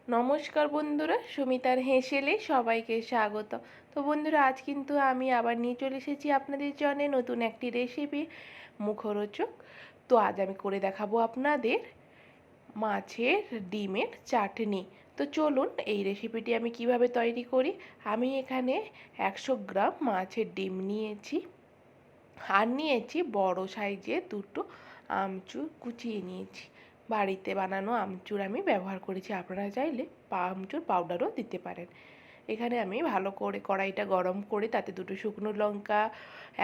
নমস্কার বন্ধুরা, সুমিতার হেসেলে সবাইকে স্বাগত। তো বন্ধুরা, আজ কিন্তু আমি আবার নিয়ে চলে এসেছি আপনাদের জন্য নতুন একটি রেসিপি, মুখরোচক। তো আজ আমি করে দেখাবো আপনাদের মাছের ডিমের চাটনি। তো চলুন এই রেসিপিটি আমি কিভাবে তৈরি করি। আমি এখানে 100 গ্রাম মাছের ডিম নিয়েছি, আর নিয়েছি বড় সাইজের দুটো আমচুর কুচিয়ে নিয়েছি। বাড়িতে বানানো আমচুর আমি ব্যবহার করেছি, আপনারা চাইলে আমচুর পাউডারও দিতে পারেন। এখানে আমি ভালো করে কড়াইটা গরম করে তাতে দুটো শুকনো লঙ্কা,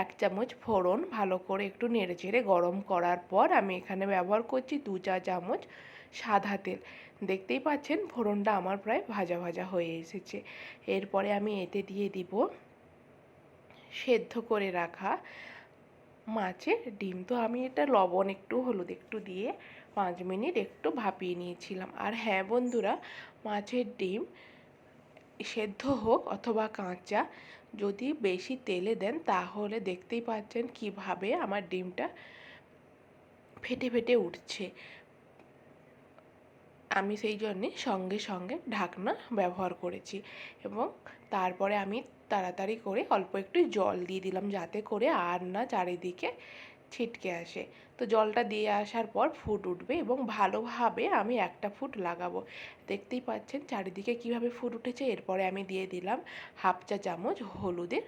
1 চামচ ফোড়ন ভালো করে একটু নেড়েচেড়ে গরম করার পর আমি এখানে ব্যবহার করছি 2 চা চামচ সাদা তেল। দেখতেই পাচ্ছেন ফোড়নটা আমার প্রায় ভাজা ভাজা হয়ে এসেছে। এরপরে আমি এতে দিয়ে দিব সেদ্ধ করে রাখা মাছের ডিম। তো আমি এটা লবণ একটু হলুদ একটু দিয়ে 5 মিনিট একটু ভাপিয়ে নিয়েছিলাম। আর হ্যাঁ বন্ধুরা, মাছের ডিম সেদ্ধ হোক অথবা কাঁচা, যদি বেশি তেলে দেন তাহলে দেখতেই পাচ্ছেন কিভাবে আমার ডিমটা ফেটে ফেটে উঠছে। আমি সেই জন্যে সঙ্গে সঙ্গে ঢাকনা ব্যবহার করেছি এবং তারপরে আমি তাড়াতাড়ি করে অল্প একটু জল দিয়ে দিলাম, যাতে করে আর না চারিদিকে ছিটকে আসে। তো জলটা দিয়ে আসার পর ফুট উঠবে এবং ভালোভাবে আমি একটা ফুট লাগাবো। দেখতেই পাচ্ছেন চারিদিকে কিভাবে ফুট উঠেছে। এরপরে আমি দিয়ে দিলাম 1/2 চা চামচ হলুদের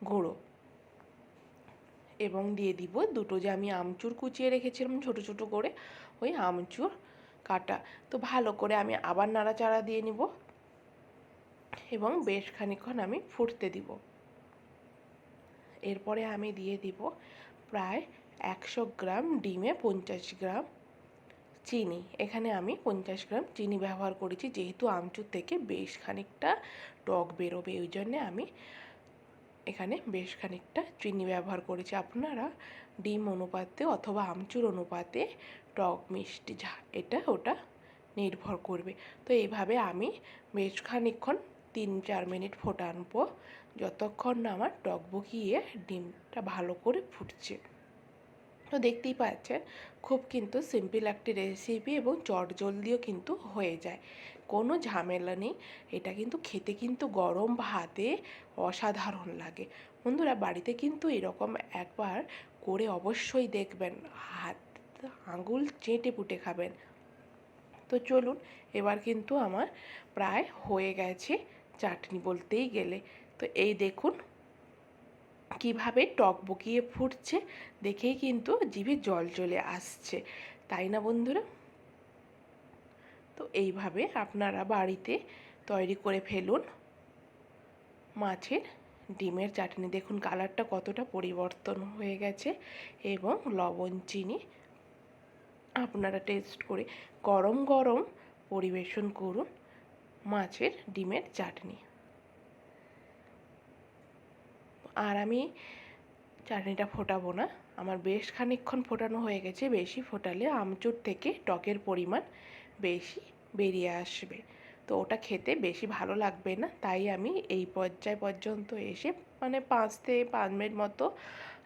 গুঁড়ো এবং দিয়ে দিব দুটো যে আমি আমচুর কুচিয়ে রেখেছিলাম ছোট ছোট করে, ওই আমচুর কাটা। তো ভালো করে আমি আবার নাড়াচাড়া দিয়ে নিব এবং বেশ খানিকক্ষণ আমি ফুটতে দিব। এরপরে আমি দিয়ে দিব প্রায় 100 গ্রাম ডিমে 50 গ্রাম চিনি। এখানে আমি 50 গ্রাম চিনি ব্যবহার করেছি, যেহেতু আমচুর থেকে বেশ খানিকটা টক বেরোবে, ওই জন্যে আমি এখানে বেশ খানিকটা চিনি ব্যবহার করেছি। আপনারা ডিম অনুপাতে অথবা আমচুর অনুপাতে টক মিষ্টি এটা ওটা নির্ভর করবে। তো এইভাবে আমি বেশ খানিকক্ষণ 3-4 মিনিট ফোটানবো, যতক্ষণ না আমার টকবগিয়ে ডিমটা ভালো করে ফুটছে। তো দেখতেই পাচ্ছেন খুব কিন্তু সিম্পল একটি রেসিপি এবং চটজলদিও কিন্তু হয়ে যায়, কোনো ঝামেলা নেই। এটা কিন্তু খেতে কিন্তু গরম ভাতে অসাধারণ লাগে। বন্ধুরা, বাড়িতে কিন্তু এরকম একবার করে অবশ্যই দেখবেন, হাত আঙুল চেটে পুটে খাবেন। তো চলুন, এবার কিন্তু আমার প্রায় হয়ে গেছে চাটনি বলতেই গেলে। তো এই দেখুন কিভাবে টকবগিয়ে ফুটছে, দেখেই কিন্তু জিভে জল চলে আসছে, তাই না বন্ধুরা? তো এইভাবে আপনারা বাড়িতে তৈরি করে ফেলুন মাছের ডিমের চাটনি। দেখুন কালারটা কতটা পরিবর্তন হয়ে গেছে এবং লবণ চিনি আপনারা টেস্ট করে গরম গরম পরিবেশন করুন মাছের ডিমের চাটনি। আর আমি চাটনিটা ফোটাবো না, আমার বেশ খানিকক্ষণ ফোটানো হয়ে গেছে। বেশি ফোটালে আমচুর থেকে টকের পরিমাণ বেশি বেরিয়ে আসবে, তো ওটা খেতে বেশি ভালো লাগবে না। তাই আমি এই পর্যায় পর্যন্ত এসে মানে 5 থেকে 5 মিনিট মতো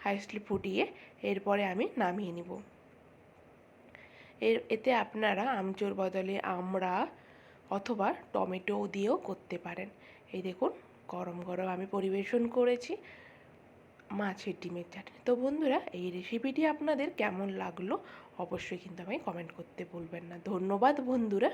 হাইস্টলি ফুটিয়ে এরপরে আমি নামিয়ে নিব। এতে আপনারা আমচুর বদলে আমড়া অথবা টমেটো দিয়েও করতে পারেন। এই দেখুন গরম গরম আমি পরিবেশন করেছি মাছের ডিমের চাটনি। তো বন্ধুরা, এই রেসিপিটি আপনাদের কেমন লাগলো অবশ্যই কিন্তু আমায় কমেন্ট করতে ভুলবেন না। ধন্যবাদ বন্ধুরা।